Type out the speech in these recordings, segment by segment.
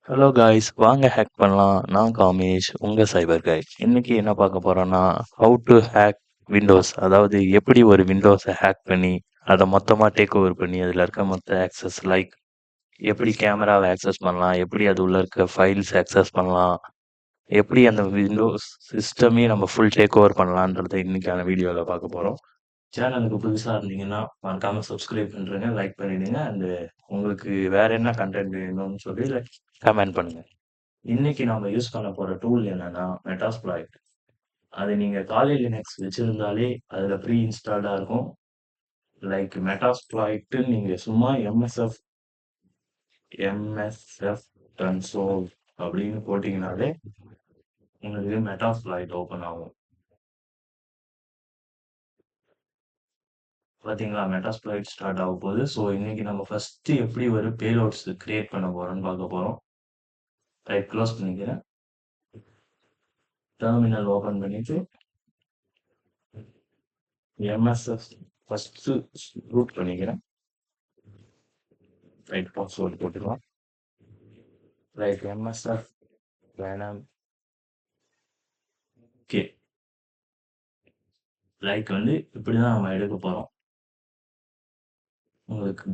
Hello guys, வாங்க hack பண்ணலாம். நான் காமேஷ், உங்க சைபர் கை. இன்னைக்கு என்ன பார்க்க போறோம்னா, ஹவு டு ஹேக் விண்டோஸ். அதாவது எப்படி ஒரு விண்டோஸை ஹேக் பண்ணி அதை மொத்தமா டேக் ஓவர் பண்ணி அதில் இருக்க மொத்த ஆக்சஸ் லைக் எப்படி கேமராவை ஆக்சஸ் பண்ணலாம், எப்படி அது உள்ள இருக்க ஃபைல்ஸ் ஆக்சஸ் பண்ணலாம், எப்படி அந்த விண்டோஸ் சிஸ்டமே நம்ம ஃபுல் டேக் ஓவர் பண்ணலான்றதை இன்னைக்கான வீடியோவில் பார்க்க போகிறோம். சேனலுக்கு புதுசாக இருந்தீங்கன்னா மறக்காம சப்ஸ்கிரைப் பண்ணுறேங்க, லைக் பண்ணிடுங்க. அண்டு உங்களுக்கு வேற என்ன கண்டென்ட் வேணும்னு சொல்லி கமெண்ட் பண்ணுங்க. இன்னைக்கு நாம யூஸ் பண்ண போற டூல் என்னன்னா மெட்டாஸ்ப்ளாய்ட். அது நீங்க காலி லினக்ஸ் வச்சிருந்தாலே அதுல ப்ரீ இன்ஸ்டால்டா இருக்கும். லைக் மெட்டாஸ்ப்ளாய்ட் நீங்க சும்மா எம்எஸ்எஃப் கன்சோல் அப்படின்னு போட்டீங்கனாலே உங்களுக்கு மெட்டாஸ்ப்ளாய்ட் ஓப்பன் ஆகும். பாத்தீங்களா, மெட்டாஸ்ப்ளாய்ட் ஸ்டார்ட் ஆக போகுது. ஸோ இன்னைக்கு நம்ம ஃபர்ஸ்ட் எப்படி ஒரு பேலோட்ஸ் கிரியேட் பண்ண போறோம்னு பார்க்க போறோம். ரைட், க்ளோஸ் பண்ணிக்கிறேன். டெர்மினல் ஓபன் பண்ணிட்டு எம்எஸ்எஃப் ஃபர்ஸ்ட் ரூட் பண்ணிக்கிறேன். ரைட், பாஸ்வேர்டு போட்டுக்கலாம். ரைட், எம்எஸ்எஃப் வேணாம். ஓகே, லைக் வந்து இப்படிதான் நம்ம எடுக்க போறோம். உங்களுக்கு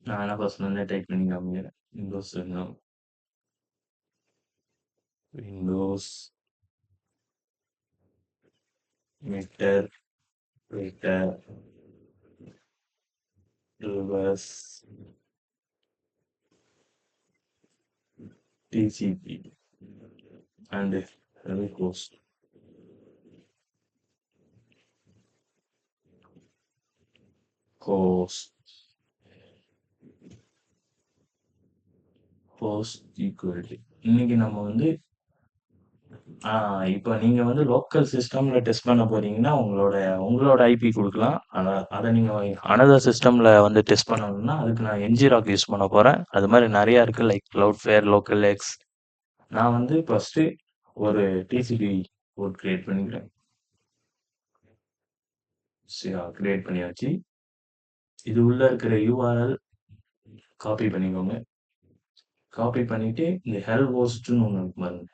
நான் என்ன ஃபர்ஸ்ட் வந்து டைப் பண்ணி காமிக்கிறேன். Windows meter meter reverse TCP and ghost ghost ghost equality. இன்னைக்கு நம்ம வந்து இப்போ நீங்க வந்து லோக்கல் சிஸ்டம்ல டெஸ்ட் பண்ண போறீங்கன்னா உங்களோட ஐபி கொடுக்கலாம். அதை நீங்க அனதர் சிஸ்டம்ல வந்து டெஸ்ட் பண்ணணும்னா அதுக்கு நான் என்ஜிராக் யூஸ் பண்ண போறேன். அது மாதிரி நிறைய இருக்கு, லைக் கிளவுட்ஃபேர், லோக்கல் எக்ஸ். நான் வந்து ஃபர்ஸ்ட் ஒரு டிசிபி போர்ட் கிரியேட் பண்ணிக்கிறேன். கிரியேட் பண்ணியாச்சு. இது உள்ள இருக்கிற யூஆர்எல் காப்பி பண்ணிக்கோங்க. காப்பி பண்ணிட்டு இந்த ஹெல் ஹோஸ்ட்னு ஒன்று இருக்கு பாருங்க,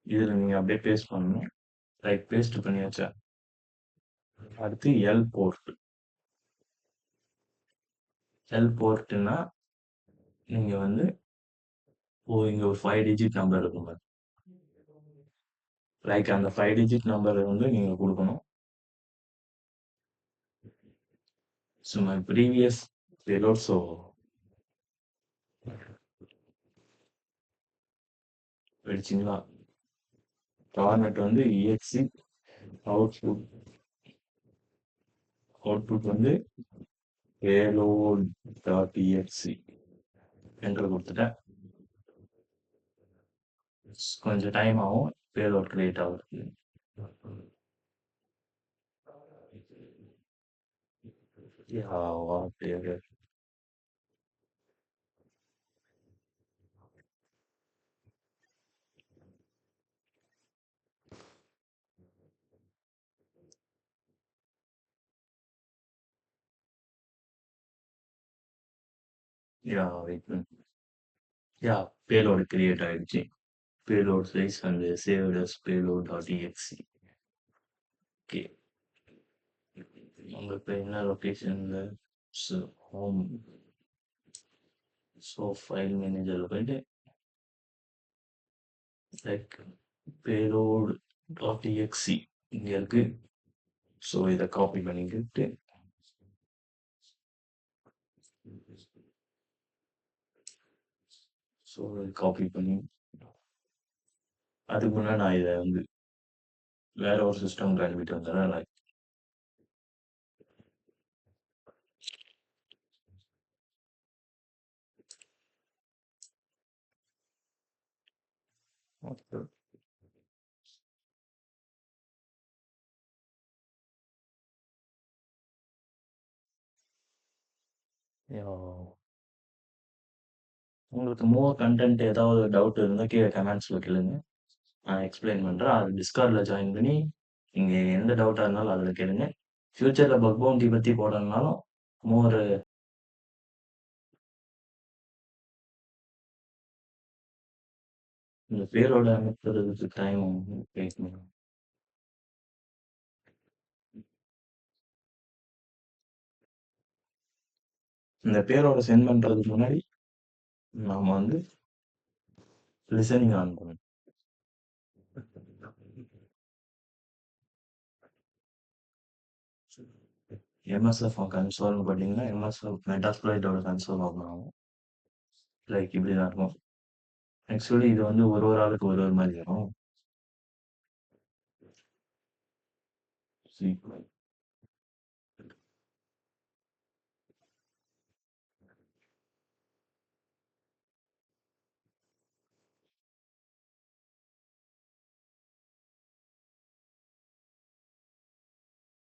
இதுல நீங்க அப்படியே பேஸ்ட் பண்ணணும். ரைட், பேஸ்ட் பண்ணியாச்சா. அடுத்து எல் போர்ட். எல் போர்ட்னா நீங்க வந்து இங்க ஒரு 5 டிஜிட் நம்பர் இருக்குங்க. லைக் அந்த 5 டிஜிட் நம்பர் வந்து நீங்க கொடுக்கணும். So my previous payload. So படிச்சிங்களா, ஃபார்மேட் வந்து exe அவுட்புட் வந்து payload.exe என்டர் கொடுத்துட்டேன். கொஞ்சம் டைம் ஆகும் பேலோட் கிரியேட் ஆகுது. பேலோடு கிரியேட் ஆயிடுச்சு. Payload size and saved as payload.exe. Okay, உங்களுக்கு என்ன லொகேஷன்ல ஹோம். ஸோ ஃபைல் மேனேஜர்ல போயிட்டு லைக் payload.exe இங்க இருக்கு. ஸோ இதை காப்பி பண்ணிக்கிட்டு காப்பி பண்ணி அதுக்கு முன்னாடி நான் இதை வந்து வேற ஒரு சிஸ்டம் அனுப்பிட்டு வந்துடுறேன். லைக் உங்களுக்கு மோர் கண்டென்ட் ஏதாவது டவுட் இருந்தால் கீழே கமெண்ட்ஸ்ல கேளுங்க, நான் எக்ஸ்பிளைன் பண்றேன். அது டிஸ்கார்ட்ல ஜாயின் பண்ணி நீங்க எந்த டவுட்டா இருந்தாலும் அதில் கேளுங்க. ஃபியூச்சர்ல பக் பவுண்டி பத்தி போடணும்னாலும் மோர் இந்த பேரோட அமைக்கிறதுக்கு டைம் கேட்கணும். இந்த பேரோட சென்ட் பண்றதுக்கு முன்னாடி நாம வந்து லிசனிங் ஆன் பண்ணணும். எம்எஸ்எஃப் கன்சோல்னு பார்த்தீங்கன்னா எம்எஸ்எஃப் மெட்டாஸ்பிளைட்டோட கன்சோல் ஓப்பன் ஆகும். லைக் இப்படி தான் இருக்கும். ஆக்சுவலி இது வந்து ஒரு ஒரு ஆளுக்கு ஒரு ஒரு மாதிரி வரும். Sequel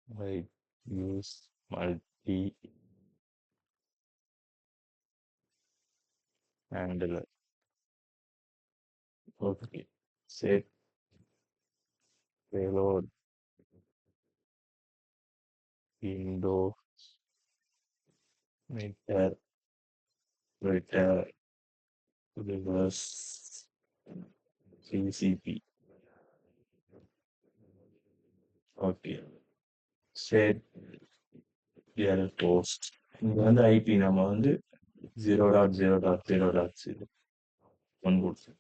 like use multi handle. Okay. Set payload window meterpreter reverse TCP. Okay. Set L post. இங்க வந்து ஐபி நம்ம வந்து 0.0.0.0 ஒன் கொடுத்து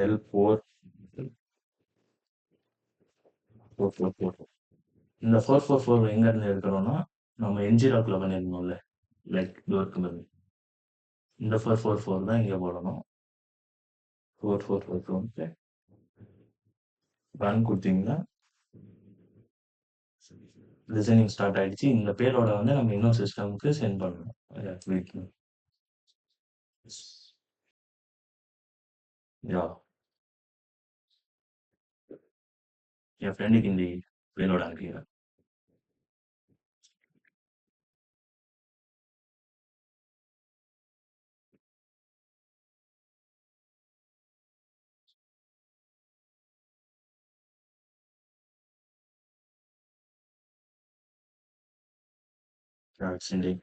L four four four four. இந்த 444 எங்க இருந்து எடுக்கிறோம்னா நம்ம என்ஜிராக்ல பண்ணியிருந்தோம்ல, லைக் டோருக்கு பதில் இந்த 444 தான் இங்க போடணும். 4444 ரன் கொடுத்தீங்கன்னா லிசனிங் ஸ்டார்ட் ஆயிடுச்சு. இந்த பேரோட வந்து நம்ம இன்னொரு சிஸ்டம்க்கு சென்ட் பண்ணணும். யா என் ஃப்ரெண்டுக்கு இந்த பேரோட அனுப்பிடுறேன். சென்டிங்.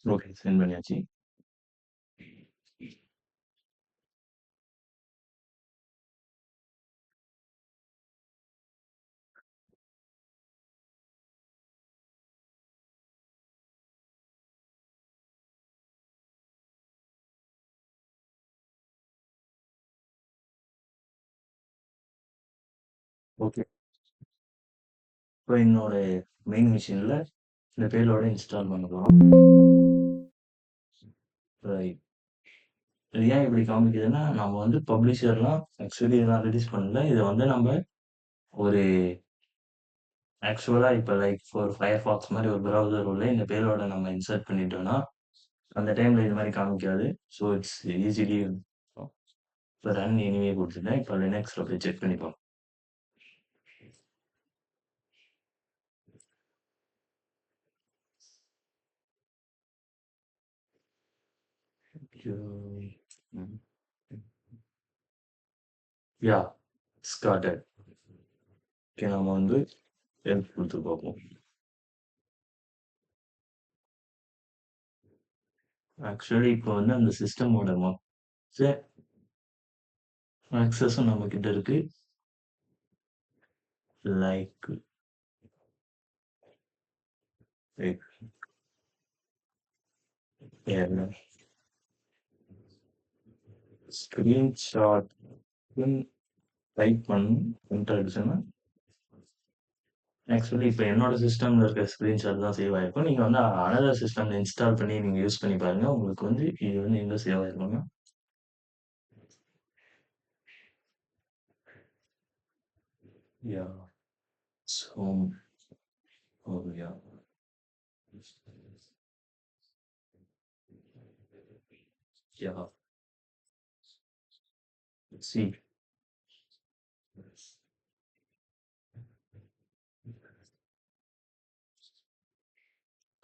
ஓகே, சென்ட் பண்ணியாச்சு. ஓகே. இப்போ என்னோட மெயின் மிஷின்ல இந்த பேலோட இன்ஸ்டால் பண்ண போறோம். ரைட். இது ஏன் இப்படி காமிக்குதுன்னா, நம்ம வந்து பப்ளிஷர்லாம் ஆக்சுவலி இதெல்லாம் ரிலீஸ் பண்ணல. இத வந்து நம்ம ஒரு ஆக்சுவலா இப்ப லைக் ஃபார் ஃபயர்ஃபாக்ஸ் மாரி ஒரு ப்ரௌசர் உள்ள இந்த பேலோட நம்ம இன்சர்ட் பண்ணிட்டோம்னா, அந்த டைம்ல இது மாரி காமிக்காது. ஸோ இட்ஸ் ஈஸிலி இப்போ ரன் எனிவே குடுத்துட்டேன். இப்போ லினக்ஸ்ல போய் செக் பண்ணி பார்ப்போம். ம். யா ஸ்டார்டட். ஓகே, நம்ம வந்து ஹெல்ப் குடுத்து பார்ப்போம். ஆக்சுவலி இப்போ வந்து அந்த சிஸ்டமோட மொத்த ஆக்சஸும் நம்ம கிட்ட இருக்கு. லைக் லைக் ஸ்கிரீன்ஷாட் டைப் பண்ணி என்டர் அடிச்சோன்னா ஆக்சுவலி இப்போ என்னோட சிஸ்டம்ல இருக்க ஸ்கிரீன்ஷாட் தான் சேவ் ஆயிருக்கும். நீங்க வந்து அனதர் சிஸ்டம்ல இன்ஸ்டால் பண்ணி நீங்க யூஸ் பண்ணி பாருங்க. உங்களுக்கு வந்து இது வந்து எங்க சேவ் ஆயிருக்கும்னா yeah so yeah Yeah. See,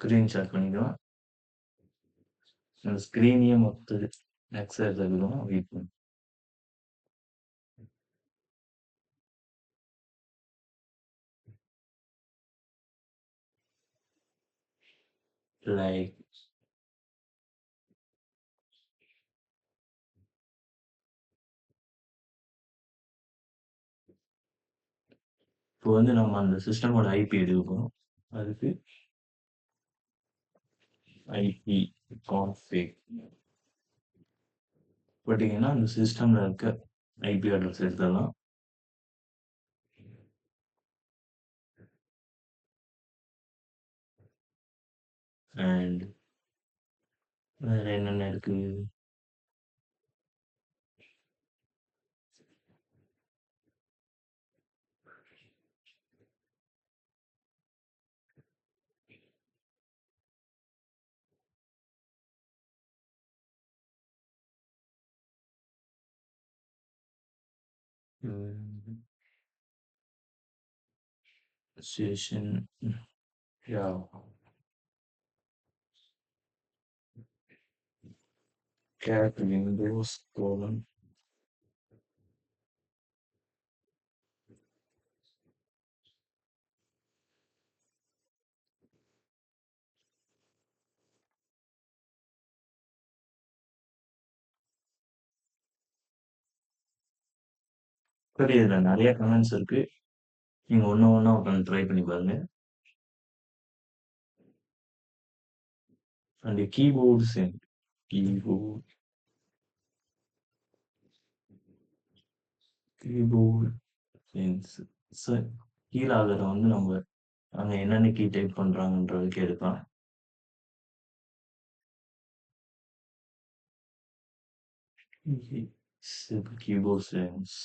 screen share பண்ணிக்கலாம். அந்த ஸ்க்ரீனையே மொத்த எக்ஸஸ் ஆகுதுன்னா வெயிட் பண்ணு. லைக் இப்போ வந்து நம்ம அந்த சிஸ்டமோட ஐபி எடுக்க போறோம். அதுக்கு ஐபி கான்ஃபிக் போட்டீங்கன்னா அந்த சிஸ்டம்ல இருக்க ஐபி அட்ரஸ் எடுத்துடலாம். அண்ட் வேற என்னென்ன இருக்கு? Session. Yeah. Cat Windows colon. சரி, இதுல நிறைய கமெண்ட்ஸ் இருக்கு. நீங்க ஒண்ணு ஒண்ணா உட்காந்து ட்ரை பண்ணி பாருங்க. And keyboard sent. Keyboard keyboard sense. Sir, கீழே அதில் வந்து நம்ம அங்க என்னென்ன கீ டைப் பண்றாங்கன்றதுக்கு எடுக்கலாம். Keyboard sense.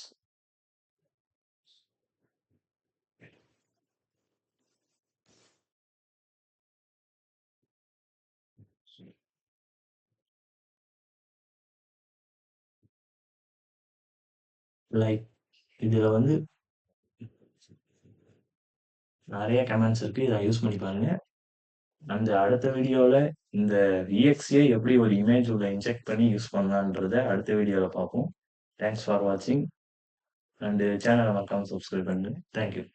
லைக் இதுல வந்து நிறைய கமெண்ட்ஸ் இருக்கு. இதை யூஸ் பண்ணி பாருங்க. அந்த அடுத்த வீடியோல இந்த EXA எப்படி ஒரு இமேஜ் உள்ள இன்ஜெக்ட் பண்ணி யூஸ் பண்ணலான்றத அடுத்த வீடியோல பார்ப்போம். தேங்க்ஸ் ஃபார் வாட்சிங். அண்ட் சேனலை மறக்காம சப்ஸ்கிரைப் பண்ணுங்க. தேங்க்யூ.